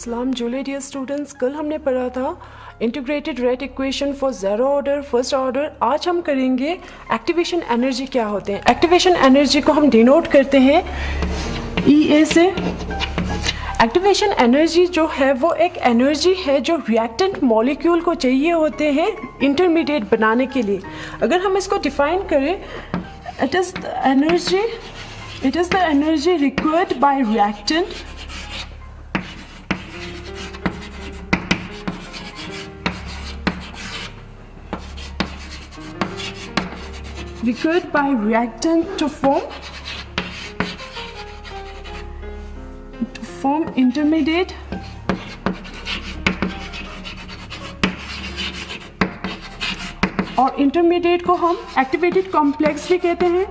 सलाम July dear students, कल हमने पढ़ा था integrated rate equation for zero order first order. आज हम करेंगे एक्टिवेशन एनर्जी क्या होते हैं। एक्टिवेशन एनर्जी को हम डिनोट करते हैं EA से। एक्टिवेशन एनर्जी जो है वो एक एनर्जी है जो रिएक्टेंट मॉलिक्यूल को चाहिए होते हैं इंटरमीडिएट बनाने के लिए। अगर हम इसको डिफाइन करें, it is the energy required by reactant to form intermediate और इंटरमीडिएट को हम एक्टिवेटेड कॉम्प्लेक्स भी कहते हैं।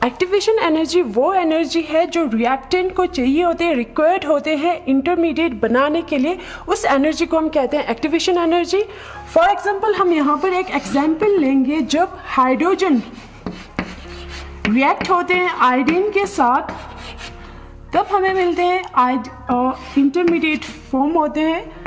एक्टिवेशन एनर्जी वो एनर्जी है जो रिएक्टेंट को चाहिए होते हैं, रिक्वायर्ड होते हैं इंटरमीडिएट बनाने के लिए। उस एनर्जी को हम कहते हैं एक्टिवेशन एनर्जी। फॉर एग्जांपल हम यहाँ पर एक एग्जांपल लेंगे, जब हाइड्रोजन रिएक्ट होते हैं आयोडीन के साथ तब हमें मिलते हैं इंटरमीडिएट फॉर्म होते हैं।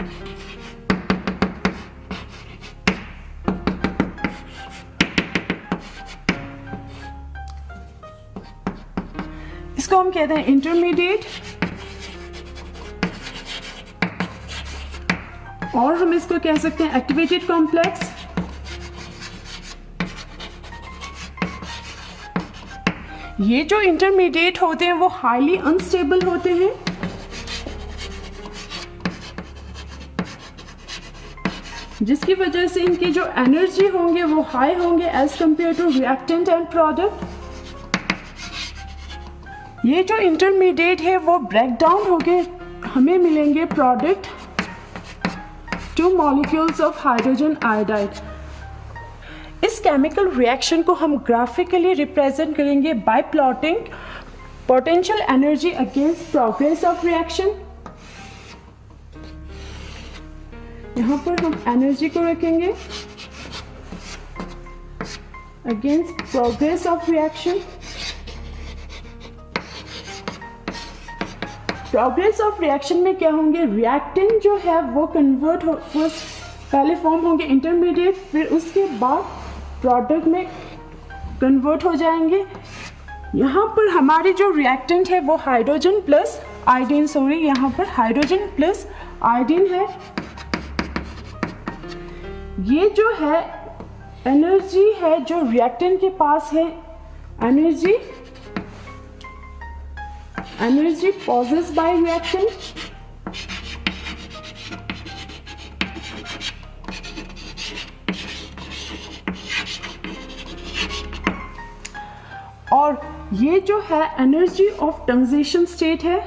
इसको हम कहते हैं इंटरमीडिएट, और हम इसको कह सकते हैं एक्टिवेटेड कॉम्प्लेक्स। ये जो इंटरमीडिएट होते हैं वो हाईली अनस्टेबल होते हैं, जिसकी वजह से इनकी जो एनर्जी होंगे वो हाई होंगे as compare to reactant and product. ये जो इंटरमीडिएट है वो ब्रेक डाउन होके हमें मिलेंगे product 2 molecules of hydrogen iodide. इस केमिकल रिएक्शन को हम ग्राफिकली रिप्रेजेंट करेंगे bye plotting potential energy against progress of reaction. यहाँ पर हम एनर्जी को रखेंगे against progress of reaction. Progress of reaction में क्या होंगे, रिएक्टेंट जो है वो कन्वर्ट हो, पहले फॉर्म होंगे इंटरमीडिएट, फिर उसके बाद प्रोडक्ट में कन्वर्ट हो जाएंगे। यहाँ पर हमारी जो रिएक्टेंट है वो हाइड्रोजन प्लस आयोडीन, यहाँ पर हाइड्रोजन प्लस आयोडीन है। ये जो है एनर्जी है जो रिएक्टेंट के पास है, energy possessed by reactant। और ये जो है एनर्जी ऑफ ट्रांजिशन स्टेट है।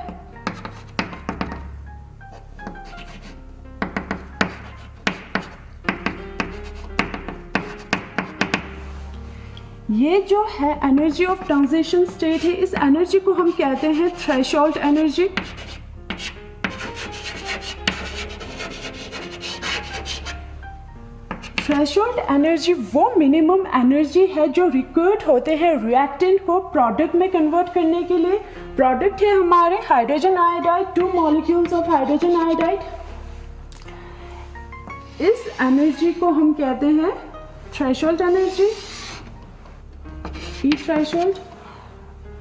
ये जो है एनर्जी ऑफ ट्रांजिशन स्टेट है, इस एनर्जी को हम कहते हैं थ्रेशोल्ड एनर्जी। थ्रेशोल्ड एनर्जी वो मिनिमम एनर्जी है जो रिक्वायर्ड होते हैं रिएक्टेंट को प्रोडक्ट में कन्वर्ट करने के लिए। प्रोडक्ट है हमारे hydrogen iodide, 2 molecules of hydrogen iodide. इस एनर्जी को हम कहते हैं थ्रेशोल्ड एनर्जी, थ्रेशोल्ड।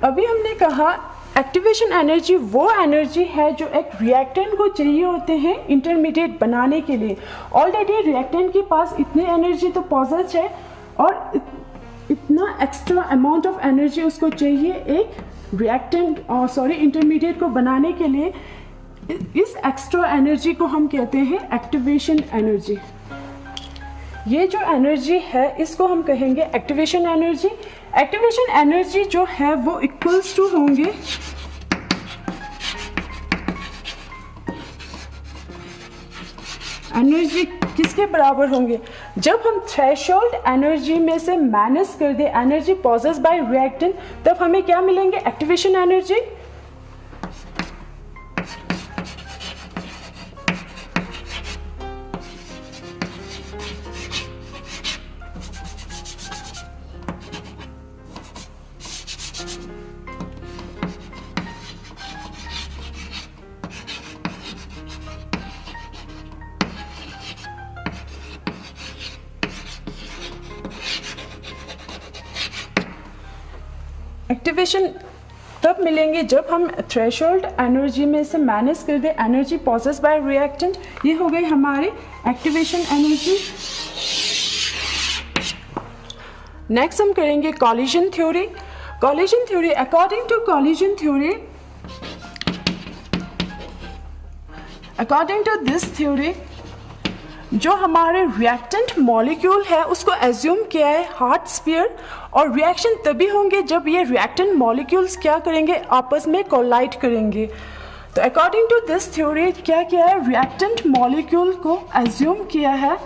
अभी हमने कहा एक्टिवेशन एनर्जी वो एनर्जी है जो एक रिएक्टेंट को चाहिए होते हैं इंटरमीडिएट बनाने के लिए। ऑलरेडी रिएक्टेंट के पास इतने एनर्जी तो पॉजेस है और इतना एक्स्ट्रा अमाउंट ऑफ एनर्जी उसको चाहिए एक इंटरमीडिएट को बनाने के लिए। इस एक्स्ट्रा एनर्जी को हम कहते हैं एक्टिवेशन एनर्जी। ये जो एनर्जी है इसको हम कहेंगे एक्टिवेशन एनर्जी। एक्टिवेशन एनर्जी जो है वो इक्वल्स टू होंगे एनर्जी किसके बराबर होंगे, जब हम थ्रेशोल्ड एनर्जी में से माइनस कर दे एनर्जी पॉजेस्ड बाय रिएक्टेंट, तब हमें क्या मिलेंगे, एक्टिवेशन एनर्जी। एक्टिवेशन तब मिलेंगे जब हम थ्रेशोल्ड एनर्जी में से माइनस कर दें एनर्जी पॉसेस बाय रिएक्टेंट। ये हो गई हमारी एक्टिवेशन एनर्जी। नेक्स्ट हम करेंगे collision theory. Collision theory, according to collision theory, according to this theory, जो हमारे रिएक्टेंट मॉलिक्यूल है उसको एज्यूम किया है हार्ट स्फीयर, और रिएक्शन तभी होंगे जब ये रिएक्टेंट मॉलिक्यूल्स क्या करेंगे, आपस में कोलाइड करेंगे। तो अकॉर्डिंग टू दिस थ्योरी क्या किया है, रिएक्टेंट मॉलिक्यूल को एज्यूम किया है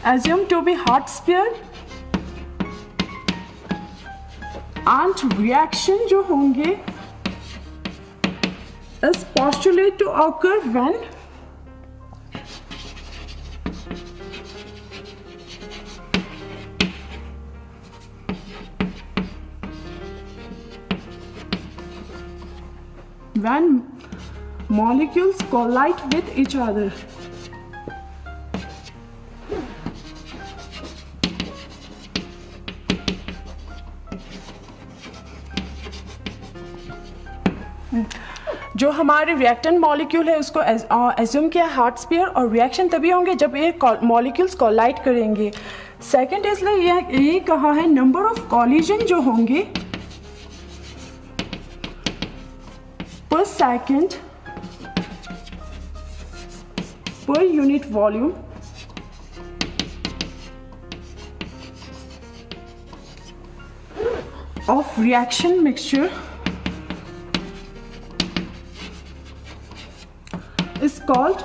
assumed to be hot sphere and reaction जो होंगे is postulated to occur when molecules collide with each other. जो हमारे रिएक्टेंट मॉलिक्यूल है उसको एज्यूम किया हार्ट स्फीयर, और रिएक्शन तभी होंगे जब ये मॉलिक्यूल्स कोलाइड करेंगे। सेकंड इसलिए ये कहा है नंबर ऑफ कॉलिजन जो होंगे पर second per unit volume of reaction mixture is called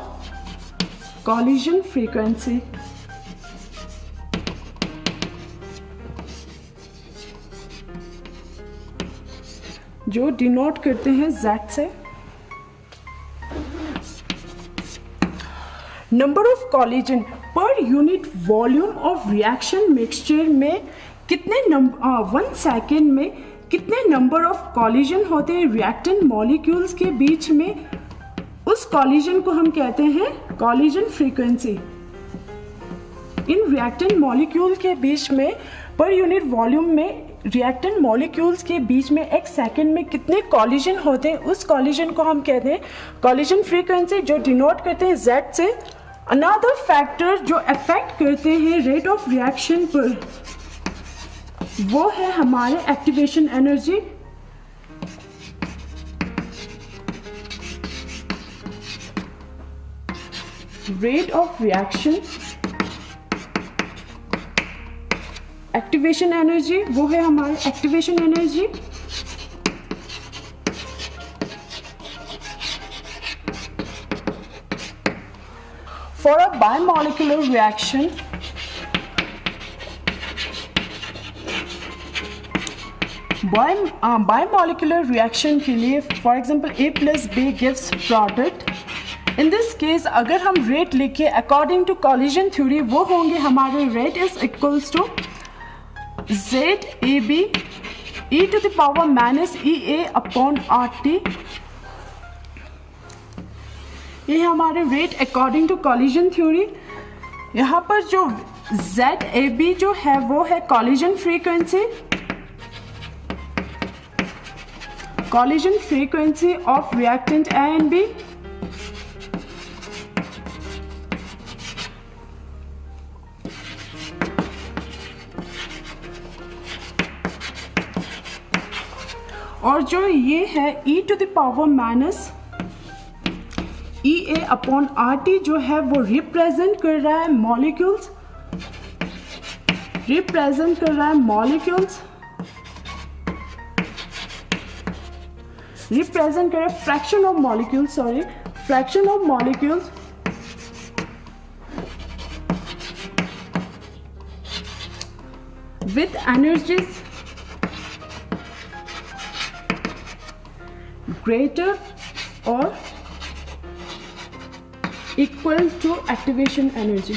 collision frequency। जो डिनोट करते हैं Z से। Number of collision per unit volume of reaction mixture में कितने 1 सेकेंड में कितने नंबर ऑफ कॉलिजन होते हैं रिएक्टेंट मॉलिक्यूल्स के बीच में, उस कॉलिजन को हम कहते हैं collision frequency. In reactant molecule के बीच में पर यूनिट वॉल्यूम में रिएक्टेंट मॉलिक्यूल्स के बीच में एक सेकंड में कितने कॉलिजन होते हैं, उस कॉलिजन को हम कहते हैं कॉलिजन फ्रीक्वेंसी, जो डिनोट करते हैं Z से। अनदर फैक्टर जो अफेक्ट करते हैं रेट ऑफ रिएक्शन पर, वो है हमारे activation energy. Rate of reaction, activation energy, वो है हमारी activation energy. For a biomolecular reaction, biomolecular reaction के लिए for example A+B gives product. In this case अगर हम रेट लिखे अकॉर्डिंग टू कॉलिजन थ्योरी, वो होंगे हमारे rate is equals to ZAB e⁻ EA upon RT। ये हमारे rate according to collision theory. यहाँ पर जो ZAB जो है वो है collision frequency, collision frequency of reactant A and B। और जो ये है e⁻ EA अपॉन RT जो है वो रिप्रेजेंट कर रहा है मॉलिक्यूल्स, रिप्रेजेंट कर रहा है मॉलिक्यूल्स, रिप्रेजेंट कर रहा है fraction of molecules, sorry fraction of molecules with energies greater or equal to activation energy।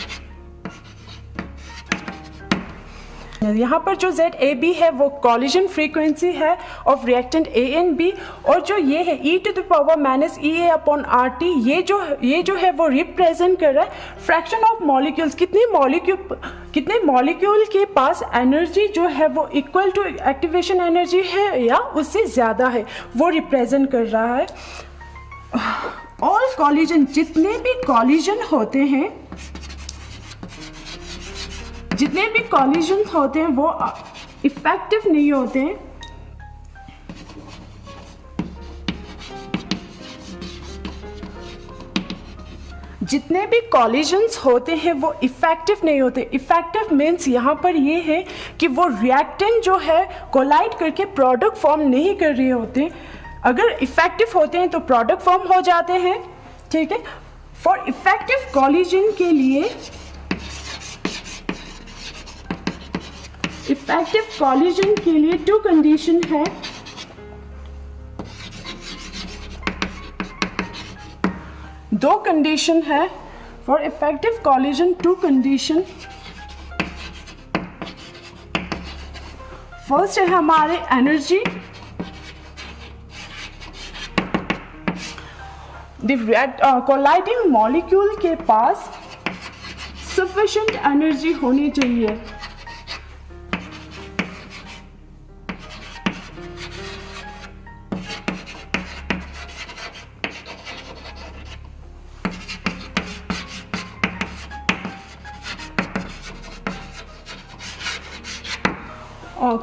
यहाँ पर जो ZAB है वो कॉलिजन फ्रीक्वेंसी है of reactant A and B, और जो ये है e⁻⁻ ये जो है वो रिप्रेजेंट कर रहा है फ्रैक्शन ऑफ मॉलिक्यूल्स, कितने मॉलिक्यूल के पास एनर्जी जो है वो इक्वल टू एक्टिवेशन एनर्जी है या उससे ज़्यादा है, वो रिप्रेजेंट कर रहा है। ऑल कॉलिजन, जितने भी कॉलिजन होते हैं वो इफेक्टिव नहीं होते हैं। जितने भी कॉलिजन्स होते हैं वो इफेक्टिव नहीं होते। इफेक्टिव मीन्स यहाँ पर ये है कि वो रिएक्टेंट जो है कोलाइड करके प्रोडक्ट फॉर्म नहीं कर रहे होते। अगर इफेक्टिव होते हैं तो प्रोडक्ट फॉर्म हो जाते हैं, ठीक है। फॉर इफेक्टिव कॉलिजन के लिए टू कंडीशन है। दो कंडीशन है for effective collision, two condition. First है हमारे एनर्जी, कोलाइडिंग मॉलिक्यूल के पास सफिशिएंट एनर्जी होनी चाहिए।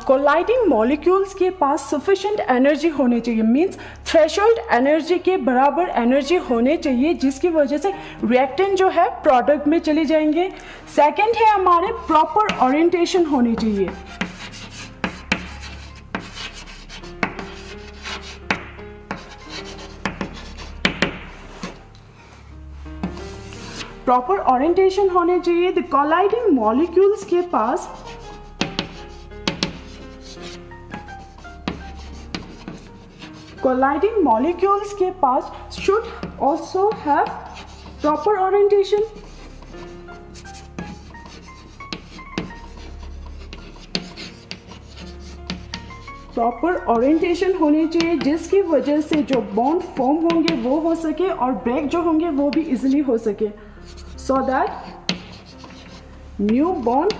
कोलाइडिंग मॉलिक्यूल्स के पास सफिशिएंट एनर्जी होनी चाहिए, मींस थ्रेशोल्ड एनर्जी के बराबर एनर्जी होने चाहिए, जिसकी वजह से रिएक्टेंट जो है प्रोडक्ट में चले जाएंगे। सेकंड है हमारे प्रॉपर ओरिएंटेशन होनी चाहिए। प्रॉपर ओरिएंटेशन होने चाहिए। द कोलाइडिंग मॉलिक्यूल्स के पास should also have proper orientation. Proper orientation होनी चाहिए, जिसकी वजह से जो बॉन्ड फॉर्म होंगे वो हो सके और ब्रेक जो होंगे वो भी इजीली हो सके, so that new bond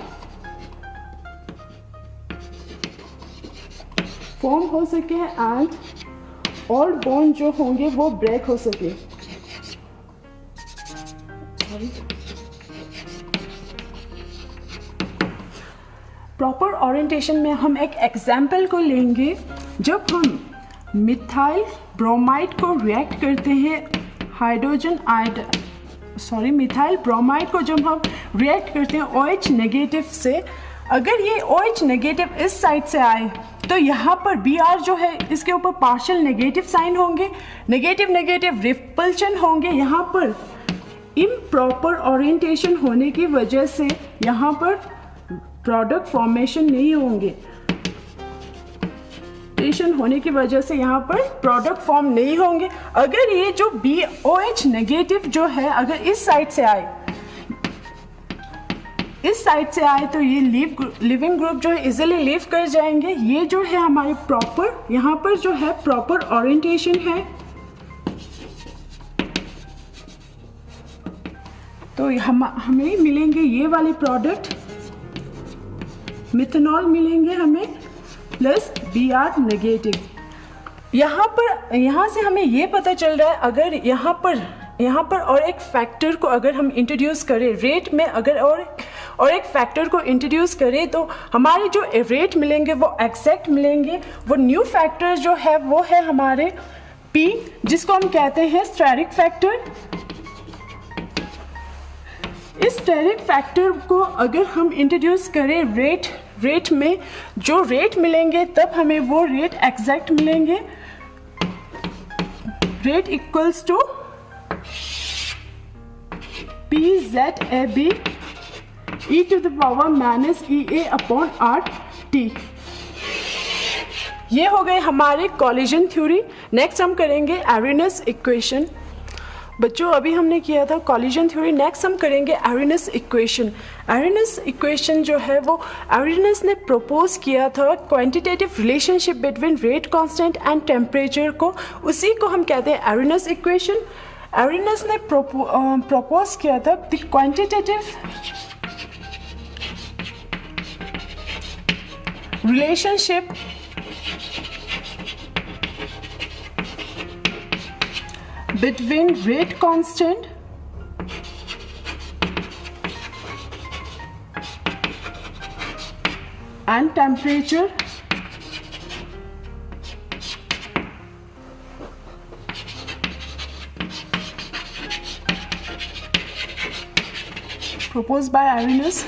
form हो सके एंड ओल्ड बॉन्ड जो होंगे वो ब्रेक हो सके। प्रॉपर ओरिएंटेशन में हम एक एग्जाम्पल को लेंगे। जब हम मिथाइल ब्रोमाइड को रिएक्ट करते हैं मिथाइल ब्रोमाइड को जब हम रिएक्ट करते हैं OH नेगेटिव से, अगर ये OH नेगेटिव इस साइड से आए तो यहाँ पर Br जो है इसके ऊपर पार्शियल नेगेटिव साइन होंगे, नेगेटिव रिपल्शन होंगे। यहाँ पर इम्प्रॉपर ओरिएंटेशन होने की वजह से यहाँ पर प्रोडक्ट फॉर्मेशन नहीं होंगे, होने की वजह से यहाँ पर प्रोडक्ट फॉर्म नहीं होंगे। अगर ये जो BOH नेगेटिव जो है अगर इस साइड से आए तो ये लिविंग ग्रुप जो है इजीली लीव कर जाएंगे। ये जो है हमारे प्रॉपर, यहाँ पर जो है प्रॉपर ओरिएंटेशन है। तो हमें मिलेंगे ये वाले प्रोडक्ट, मिथेनॉल मिलेंगे हमें प्लस Br नेगेटिव। यहाँ से हमें ये पता चल रहा है, अगर यहाँ पर और एक फैक्टर को अगर हम इंट्रोड्यूस करें रेट में, अगर और एक फैक्टर को इंट्रोड्यूस करें तो हमारे जो रेट मिलेंगे वो एग्जैक्ट मिलेंगे। वो न्यू फैक्टर जो है वो है हमारे P, जिसको हम कहते हैं स्टेरिक फैक्टर। इस स्टेरिक फैक्टर को अगर हम इंट्रोड्यूस करें रेट में, जो रेट मिलेंगे तब हमें वो रेट एग्जैक्ट मिलेंगे। Rate equals to PZAB e⁻⁻ T। ये हो गए हमारे कॉलिजन थ्योरी। नेक्स्ट हम करेंगे एरेनस इक्वेशन। बच्चों अभी हमने किया था कॉलिजन थ्योरी, नेक्स्ट हम करेंगे एरिनस इक्वेशन। एरिनस इक्वेशन जो है वो एरिनस ने प्रपोज किया था quantitative relationship between rate constant and temperature को, उसी को हम कहते हैं एरिनस इक्वेशन। एरिनस ने प्रपोज किया था the quantitative relationship between rate constant and temperature proposed by Arrhenius।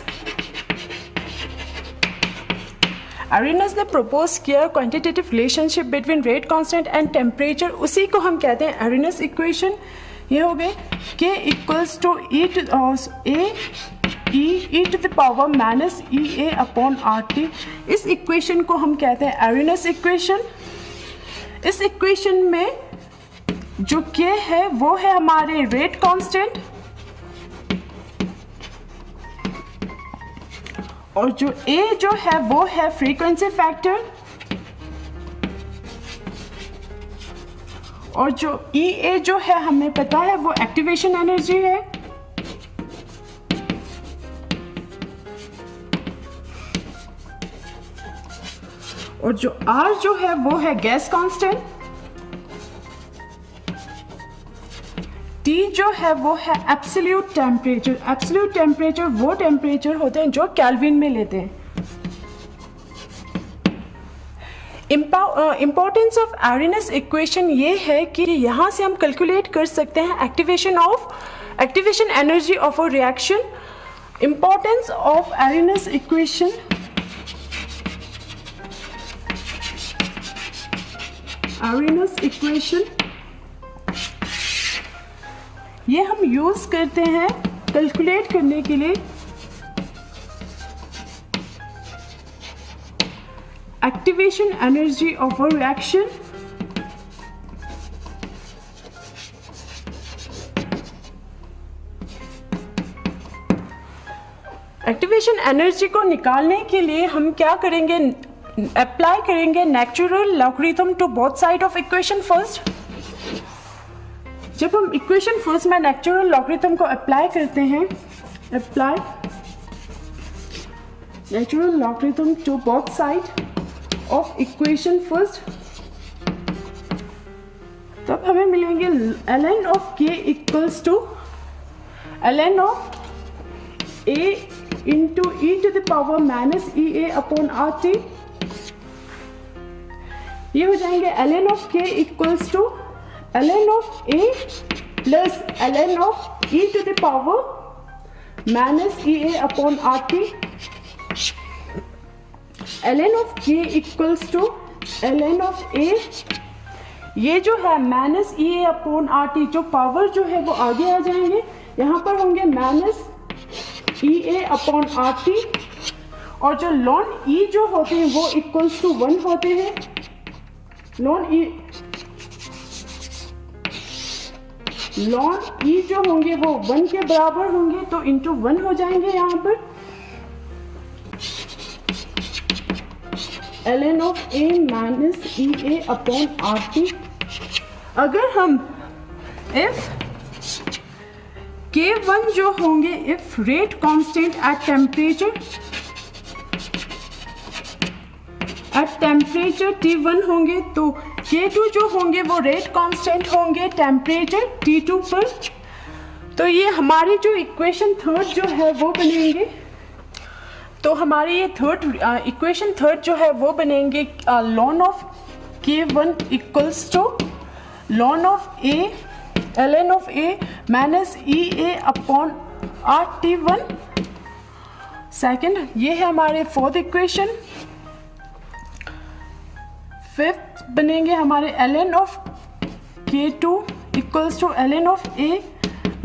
Arrhenius ने प्रपोज किया quantitative relationship between rate constant and temperature, उसी को हम कहते हैं एरिनस इक्वेशन। ये हो गए K equals to e to the power minus EA upon RT। इस इक्वेशन को हम कहते हैं एरिनस इक्वेशन। इस इक्वेशन में जो K है वो है हमारे रेट कांस्टेंट और जो A जो है वो है फ्रीक्वेंसी फैक्टर और जो EA जो है हमें पता है वो एक्टिवेशन एनर्जी है। और जो R जो है वो है गैस कांस्टेंट। T जो है वो है एब्सोल्यूट टेम्परेचर। एब्सोल्यूट टेम्परेचर वो टेम्परेचर होते हैं जो केल्विन में लेते हैं। इम्पोर्टेंस ऑफ एरिनस इक्वेशन ये है कि यहाँ से हम कैलकुलेट कर सकते हैं activation energy of a reaction. Importance of Arrhenius equation ये हम यूज करते हैं कैलकुलेट करने के लिए activation energy of a reaction. Activation energy को निकालने के लिए हम क्या करेंगे, अप्लाई करेंगे natural logarithm to both side of equation first. जब हम इक्वेशन फर्स्ट में नेचुरल लॉगरिथम को अप्लाई करते हैं, apply natural logarithm to both side of equation first, तब हमें मिलेंगे ln of k equals to ln of a into e to the power minus EA upon RT। ये हो जाएंगे ln of k equals to ln of a plus ln of e to the power minus EA upon RT। ln of k equals to ln of a, ये जो है minus EA upon RT, जो power जो है वो आगे आ जाएंगे, यहाँ पर होंगे माइनस EA अपॉन RT और जो ln E जो होते हैं वो इक्वल्स टू 1 होते हैं। ln E जो होंगे वो 1 के बराबर होंगे, तो इंटू 1 हो जाएंगे यहाँ पर। ln of a minus EA upon RT। अगर हम इफ K1 जो होंगे if rate constant at temperature T1 होंगे, तो K2 जो होंगे वो रेट कांस्टेंट होंगे टेम्परेचर T2 पर। तो ये हमारी जो इक्वेशन थर्ड जो है वो बनेंगे, तो हमारी ये इक्वेशन थर्ड जो है वो बनेंगे ln of K1 equals to ln of A ln of A minus EA upon RT1। Second, ये है हमारे फोर्थ इक्वेशन। फिफ्थ बनेंगे हमारे ln of K2 equals to ln of A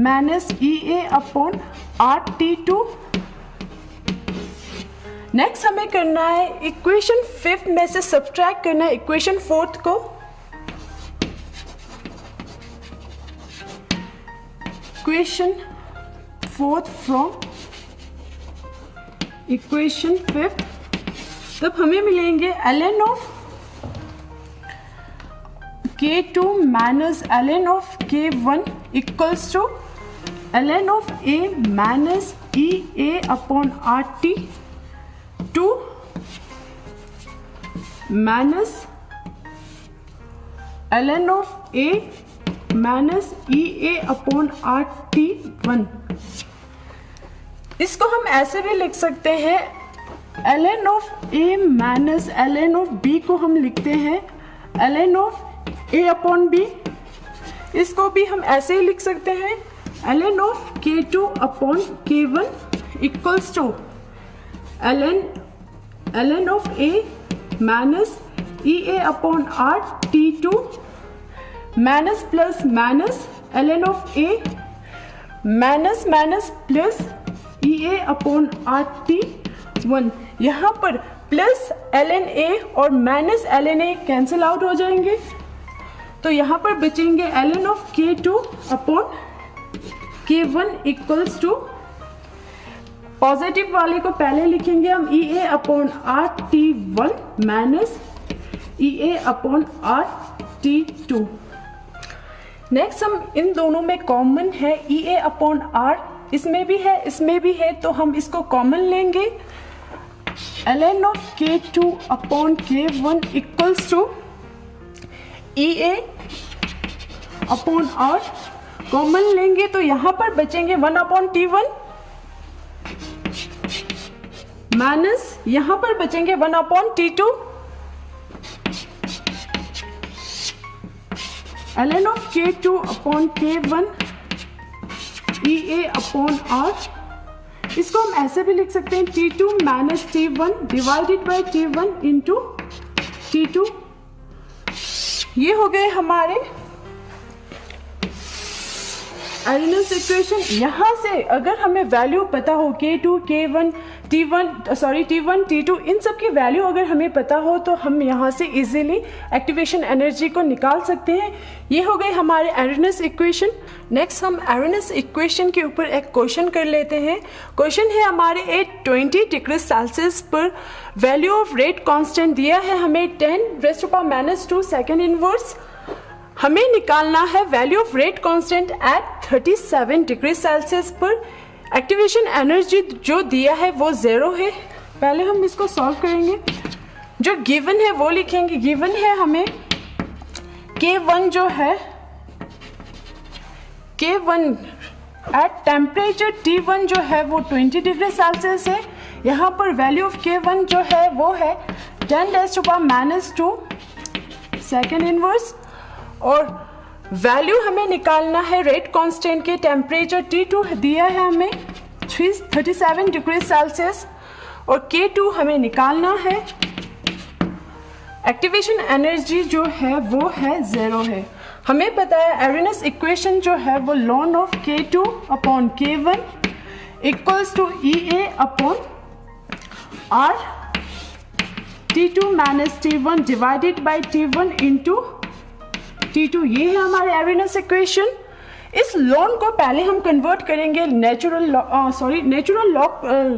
minus EA upon RT2। Next हमें करना है equation fifth में से सब्ट्रैक्ट करना है इक्वेशन फोर्थ को। Equation fourth from equation fifth, तब हमें मिलेंगे ln of K2 minus ln of K1 equals to ln of A minus EA upon RT 2 minus ln of A minus EA upon RT 1। इसको हम ऐसे भी लिख सकते हैं, ln of A minus ln of B को हम लिखते हैं ln of A upon B। इसको भी हम ऐसे ही लिख सकते हैं, ln of K2 upon K1 equals to ln of A minus EA upon R T2 minus plus minus ln of A minus minus plus EA upon RT 1। यहाँ पर plus ln A और minus ln A cancel out हो जाएंगे, तो यहाँ पर बचेंगे ln of K2 upon K1 equals to, positive वाले को पहले लिखेंगे हम EA upon RT1 minus EA upon RT2। Next हम इन दोनों में कॉमन है EA अपॉन R, इसमें भी है इसमें भी है, तो हम इसको कॉमन लेंगे, ln of K2 upon K1 equals to EA upon R common लेंगे, तो यहाँ पर बचेंगे 1 अपॉन T1 माइनस यहाँ पर बचेंगे 1 upon T2 ln of K2 upon K1 EA upon R। इसको हम ऐसे भी लिख सकते हैं, T2 minus T1 divided by T1 into T2। ये हो गए हमारे आर्डिनल इक्वेशन। यहाँ से अगर हमें वैल्यू पता हो K2, K1, T1, T2 इन सब की वैल्यू अगर हमें पता हो तो हम यहाँ से इजीली एक्टिवेशन एनर्जी को निकाल सकते हैं। ये हो गए हमारे आर्डिनल इक्वेशन। नेक्स्ट हम आर्डिनल इक्वेशन के ऊपर एक क्वेश्चन कर लेते हैं। क्वेश्चन है हमारे 20 डिग्री सेल्सियस पर वैल्यू ऑफ रेट कांस्टेंट दिया है हमें 10⁻⁻² सेकेंड इनवर्स। हमें निकालना है value of rate constant eight 37 degree Celsius पर। एक्टिवेशन एनर्जी जो दिया है वो 0 है। पहले हम इसको सॉल्व करेंगे, जो गिवन है वो लिखेंगे। गिवन है हमें K1 जो है, K1 एट टेम्परेचर T1 जो है वो 20 डिग्री सेल्सियस है। यहाँ पर वैल्यू ऑफ K1 जो है वो है 10⁻⁻² सेकेंड इनवर्स, और वैल्यू हमें निकालना है रेट कांस्टेंट के। टेम्परेचर T2 दिया है हमें 37 डिग्री सेल्सियस और K2 हमें निकालना है। एक्टिवेशन एनर्जी जो है वो है 0 है। हमें पता है आर्डिनल इक्वेशन जो है वो ln of K2 upon K1 equals to EA upon R T2 minus T1 divided by T1 into T2। ये है हमारे आर्डिनल इक्वेशन। इस लॉन को पहले हम कन्वर्ट करेंगे नेचुरल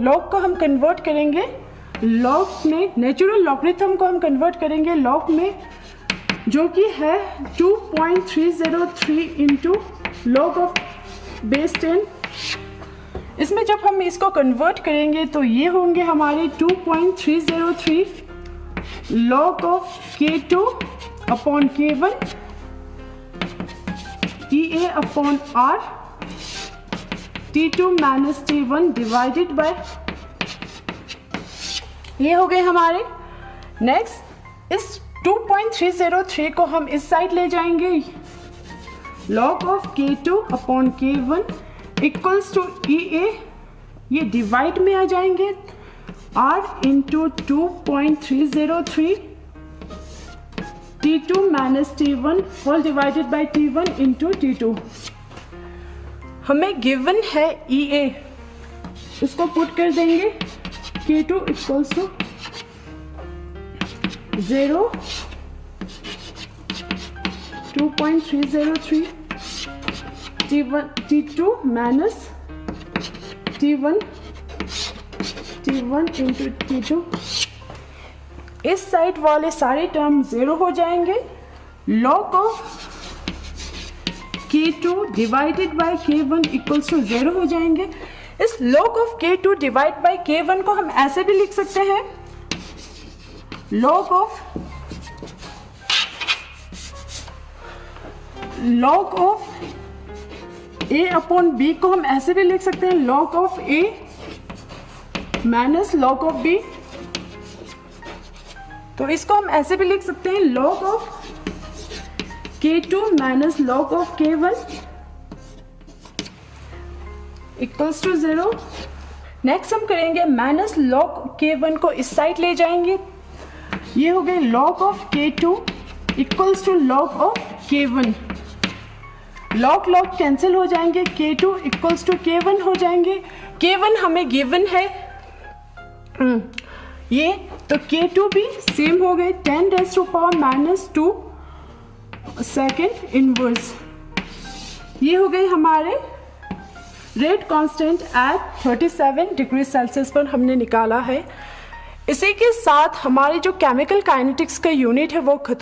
लॉग को हम कन्वर्ट करेंगे लॉग में, नेचुरल लॉगरिथम को हम कन्वर्ट करेंगे लॉग में, जो कि है 2.303 इंटू लॉग ऑफ बेस 10। इसमें जब हम इसको कन्वर्ट करेंगे तो ये होंगे हमारे 2.303 log of K2 upon K1 EA upon R T2 minus T1 divided by, ये हो गए हमारे। नेक्स्ट इस 2.303 को हम इस साइड ले जाएंगे, log of K2 upon K1 equals to EA, ये डिवाइड में आ जाएंगे R into 2.303 T2 minus T1 whole divided by T1 into T2। हमें गिवन है EA, इसको पुट कर देंगे K2 equals to 0, 2.303 T2 minus T1 into T2। इस साइड वाले सारे टर्म 0 हो जाएंगे। log of K2 divided by K1 equals to 0 हो जाएंगे। इस log of K2 divide by K1 को हम ऐसे भी लिख सकते हैं, log of A upon B को हम ऐसे भी लिख सकते हैं, log of A minus log of B। तो इसको हम ऐसे भी लिख सकते हैं, log of K2 minus log of K1 equals to 0। Next हम करेंगे माइनस log K1 को इस साइड ले जाएंगे, ये हो गए log of K2 equals to log of K1। log cancel हो जाएंगे, K2 इक्वल्स टू K1 हो जाएंगे। K1 हमें गिवन है ये, तो K2 भी सेम हो गए 10⁻⁻² सेकेंड इनवर्स। ये हो गए हमारे rate constant eight 37 degree Celsius पर हमने निकाला है। इसी के साथ हमारी जो केमिकल काइनेटिक्स का यूनिट है वो खत्म